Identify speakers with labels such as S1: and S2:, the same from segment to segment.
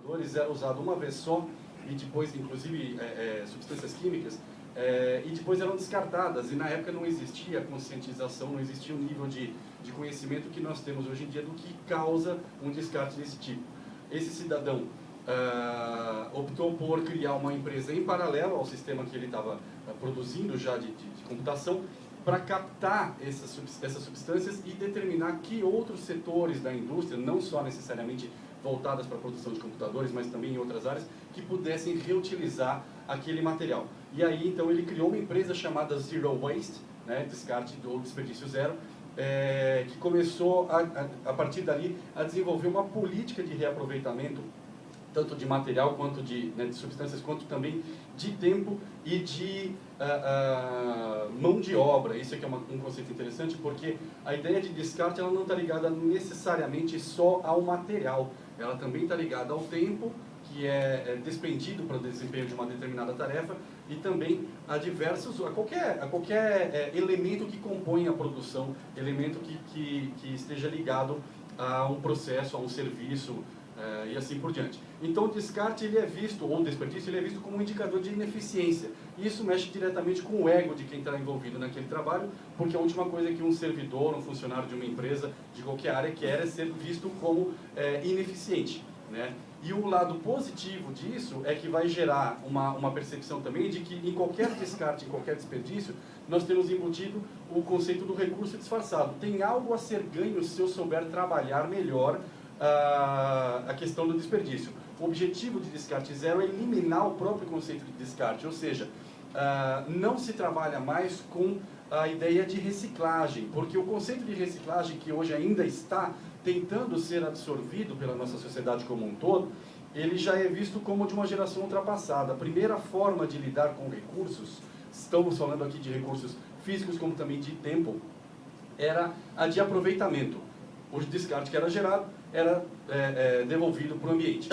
S1: computadores era usado uma vez só, e depois, inclusive, substâncias químicas, e depois eram descartadas, e na época não existia conscientização, não existia o nível de conhecimento que nós temos hoje em dia do que causa um descarte desse tipo. Esse cidadão optou por criar uma empresa em paralelo ao sistema que ele estava produzindo já de computação, para captar essas substâncias e determinar que outros setores da indústria, não só necessariamente voltadas para a produção de computadores, mas também em outras áreas, que pudessem reutilizar aquele material. E aí, então, ele criou uma empresa chamada Zero Waste, né, descarte ou desperdício zero, que começou, a partir dali, a desenvolver uma política de reaproveitamento, tanto de material, quanto de substâncias, quanto também de tempo e de mão de obra. Isso aqui é um conceito interessante, porque a ideia de descarte ela não está ligada necessariamente só ao material, ela também está ligada ao tempo que é despendido para o desempenho de uma determinada tarefa e também a qualquer elemento que compõe a produção, elemento que esteja ligado a um processo, a um serviço, e assim por diante. Então o descarte ele é visto, ou o desperdício, ele é visto como um indicador de ineficiência. E isso mexe diretamente com o ego de quem está envolvido naquele trabalho, porque a última coisa que um servidor, um funcionário de uma empresa, de qualquer área, quer é ser visto como ineficiente, né? E o lado positivo disso é que vai gerar uma percepção também de que em qualquer descarte, em qualquer desperdício, nós temos embutido o conceito do recurso disfarçado. Tem algo a ser ganho se eu souber trabalhar melhor a questão do desperdício. O objetivo de descarte zero é eliminar o próprio conceito de descarte, ou seja, não se trabalha mais com a ideia de reciclagem, porque o conceito de reciclagem que hoje ainda está tentando ser absorvido pela nossa sociedade como um todo, ele já é visto como de uma geração ultrapassada. A primeira forma de lidar com recursos, estamos falando aqui de recursos físicos como também de tempo, era a de aproveitamento. O descarte que era gerado era devolvido para o ambiente.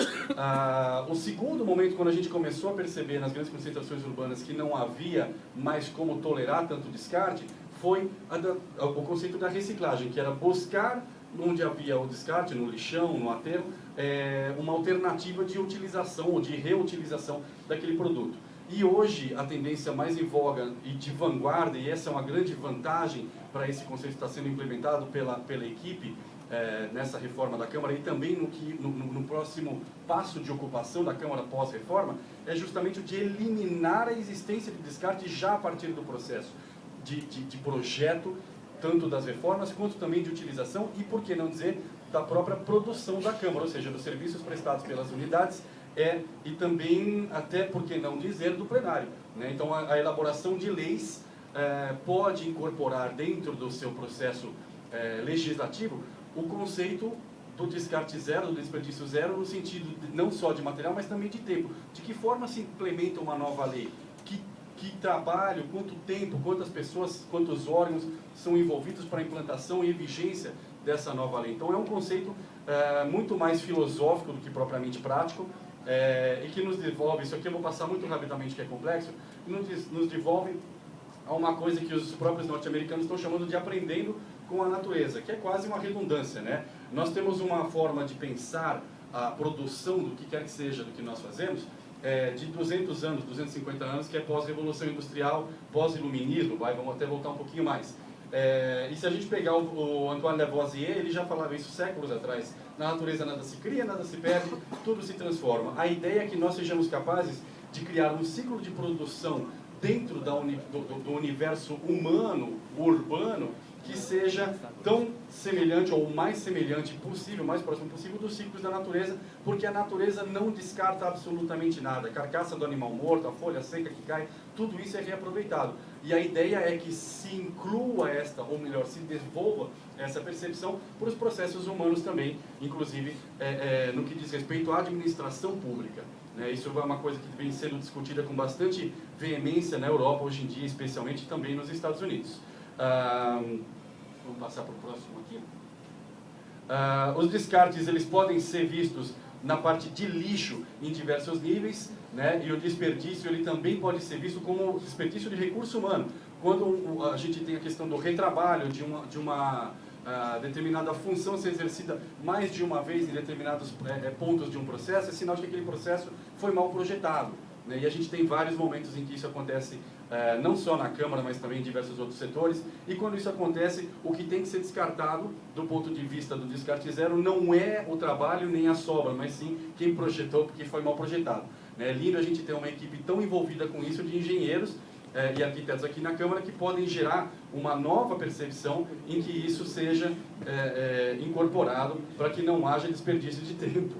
S1: O segundo momento, quando a gente começou a perceber nas grandes concentrações urbanas que não havia mais como tolerar tanto descarte, foi o conceito da reciclagem, que era buscar, onde havia o descarte, no lixão, no aterro, uma alternativa de utilização ou de reutilização daquele produto. E hoje, a tendência mais em voga e de vanguarda, e essa é uma grande vantagem para esse conceito que está sendo implementado pela equipe, nessa reforma da Câmara e também no próximo passo de ocupação da Câmara pós-reforma, é justamente o de eliminar a existência de descarte já a partir do processo de projeto, tanto das reformas quanto também de utilização e, por que não dizer, da própria produção da Câmara, ou seja, dos serviços prestados pelas unidades e também, até por que não dizer, do plenário, né? Então, a elaboração de leis pode incorporar dentro do seu processo legislativo o conceito do descarte zero, do desperdício zero, no sentido não só de material, mas também de tempo. De que forma se implementa uma nova lei? Que trabalho, quanto tempo, quantas pessoas, quantos órgãos são envolvidos para a implantação e vigência dessa nova lei? Então é um conceito muito mais filosófico do que propriamente prático, e que nos devolve, isso aqui eu vou passar muito rapidamente que é complexo, nos devolve a uma coisa que os próprios norte-americanos estão chamando de aprendendo com a natureza, que é quase uma redundância, né? Nós temos uma forma de pensar a produção do que quer que seja do que nós fazemos, de 200 anos, 250 anos, que é pós-revolução industrial, pós-iluminismo, vamos até voltar um pouquinho mais. E se a gente pegar o Antoine Lavoisier, ele já falava isso séculos atrás, na natureza nada se cria, nada se perde, tudo se transforma. A ideia é que nós sejamos capazes de criar um ciclo de produção dentro do universo humano, urbano, que seja tão semelhante ou mais semelhante possível, mais próximo possível dos ciclos da natureza, porque a natureza não descarta absolutamente nada. A carcaça do animal morto, a folha seca que cai, tudo isso é reaproveitado. E a ideia é que se inclua ou melhor, se desenvolva essa percepção para os processos humanos também, inclusive no que diz respeito à administração pública. Isso é uma coisa que vem sendo discutida com bastante veemência na Europa hoje em dia, especialmente e também nos Estados Unidos. Vamos passar para o próximo aqui. Os descartes eles podem ser vistos na parte de lixo em diversos níveis, né? E o desperdício ele também pode ser visto como desperdício de recurso humano. Quando a gente tem a questão do retrabalho de determinada função ser exercida mais de uma vez em determinados pontos de um processo, é sinal de que aquele processo foi mal projetado, né? E a gente tem vários momentos em que isso acontece, não só na Câmara, mas também em diversos outros setores, e quando isso acontece, o que tem que ser descartado do ponto de vista do descarte zero não é o trabalho nem a sobra, mas sim quem projetou, porque foi mal projetado. É lindo a gente ter uma equipe tão envolvida com isso de engenheiros e arquitetos aqui na Câmara que podem gerar uma nova percepção em que isso seja incorporado para que não haja desperdício de tempo,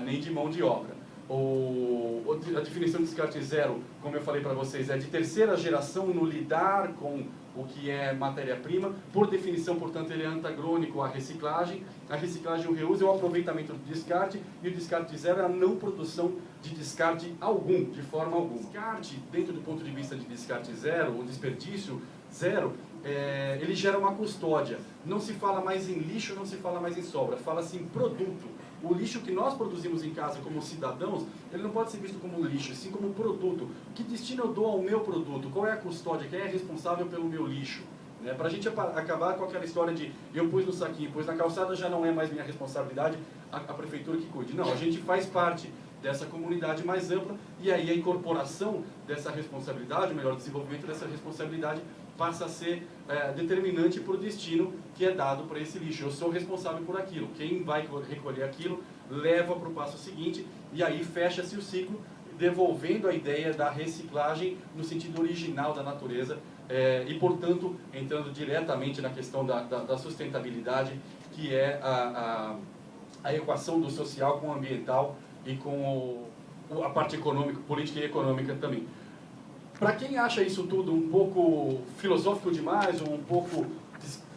S1: nem de mão de obra. A definição de descarte zero, como eu falei para vocês, é de terceira geração no lidar com o que é matéria-prima. Por definição, portanto, ele é antagônico à reciclagem. A reciclagem, o reuso é o aproveitamento do descarte, e o descarte zero é a não produção de descarte algum, de forma alguma. Descarte, dentro do ponto de vista de descarte zero, o desperdício zero, ele gera uma custódia. Não se fala mais em lixo, não se fala mais em sobra, fala-se em produto. O lixo que nós produzimos em casa como cidadãos, ele não pode ser visto como lixo, sim como produto. Que destino eu dou ao meu produto? Qual é a custódia? Quem é responsável pelo meu lixo? Para a gente acabar com aquela história de eu pus no saquinho, pus na calçada, já não é mais minha responsabilidade, a prefeitura que cuide. Não, a gente faz parte dessa comunidade mais ampla, e aí a incorporação dessa responsabilidade, o melhor desenvolvimento dessa responsabilidade, passa a ser determinante para o destino que é dado para esse lixo. Eu sou responsável por aquilo. Quem vai recolher aquilo leva para o passo seguinte, e aí fecha-se o ciclo, devolvendo a ideia da reciclagem no sentido original da natureza, e, portanto, entrando diretamente na questão da sustentabilidade, que é a equação do social com o ambiental e com a parte econômica, política e econômica também. Para quem acha isso tudo um pouco filosófico demais, ou um pouco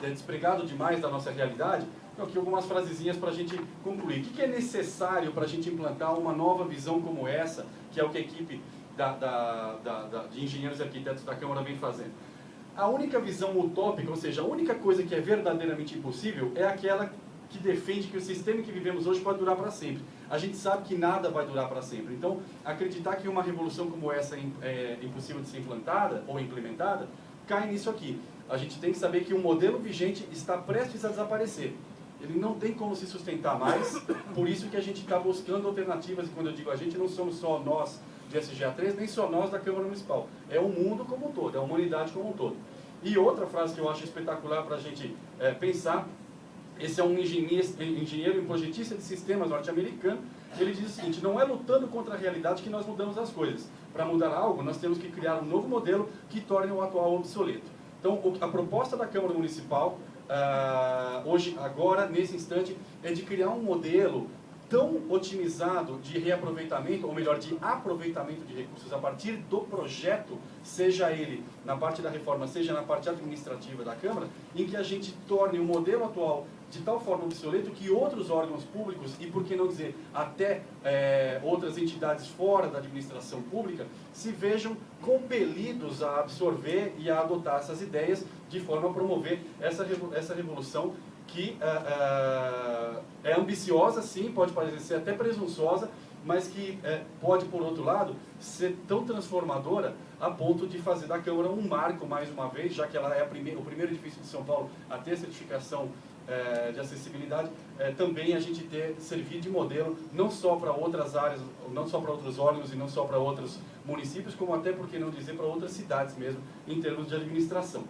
S1: despregado demais da nossa realidade, aqui algumas frasezinhas para a gente concluir. O que é necessário para a gente implantar uma nova visão como essa, que é o que a equipe de engenheiros e arquitetos da Câmara vem fazendo? A única visão utópica, ou seja, a única coisa que é verdadeiramente impossível, é aquela que defende que o sistema que vivemos hoje pode durar para sempre. A gente sabe que nada vai durar para sempre. Então, acreditar que uma revolução como essa é impossível de ser implantada ou implementada, cai nisso aqui. A gente tem que saber que o modelo vigente está prestes a desaparecer. Ele não tem como se sustentar mais, por isso que a gente está buscando alternativas, e quando eu digo a gente, não somos só nós de SGA3, nem só nós da Câmara Municipal. É o mundo como um todo, é a humanidade como um todo. E outra frase que eu acho espetacular para a gente pensar, esse é um engenheiro e projetista de sistemas norte-americano. Ele diz o seguinte: não é lutando contra a realidade que nós mudamos as coisas. Para mudar algo, nós temos que criar um novo modelo que torne o atual obsoleto. Então, a proposta da Câmara Municipal, hoje, agora, nesse instante, é de criar um modelo tão otimizado de reaproveitamento, ou melhor, de aproveitamento de recursos a partir do projeto, seja ele na parte da reforma, seja na parte administrativa da Câmara, em que a gente torne o modelo atual de tal forma obsoleto que outros órgãos públicos, e por que não dizer até outras entidades fora da administração pública, se vejam compelidos a absorver e a adotar essas ideias de forma a promover essa revolução que é ambiciosa, sim, pode parecer até presunçosa, mas que pode, por outro lado, ser tão transformadora a ponto de fazer da Câmara um marco, mais uma vez, já que ela é o primeiro edifício de São Paulo a ter certificação de acessibilidade, também a gente servir de modelo não só para outras áreas, não só para outros órgãos e não só para outros municípios, como até, por que não dizer, para outras cidades mesmo, em termos de administração.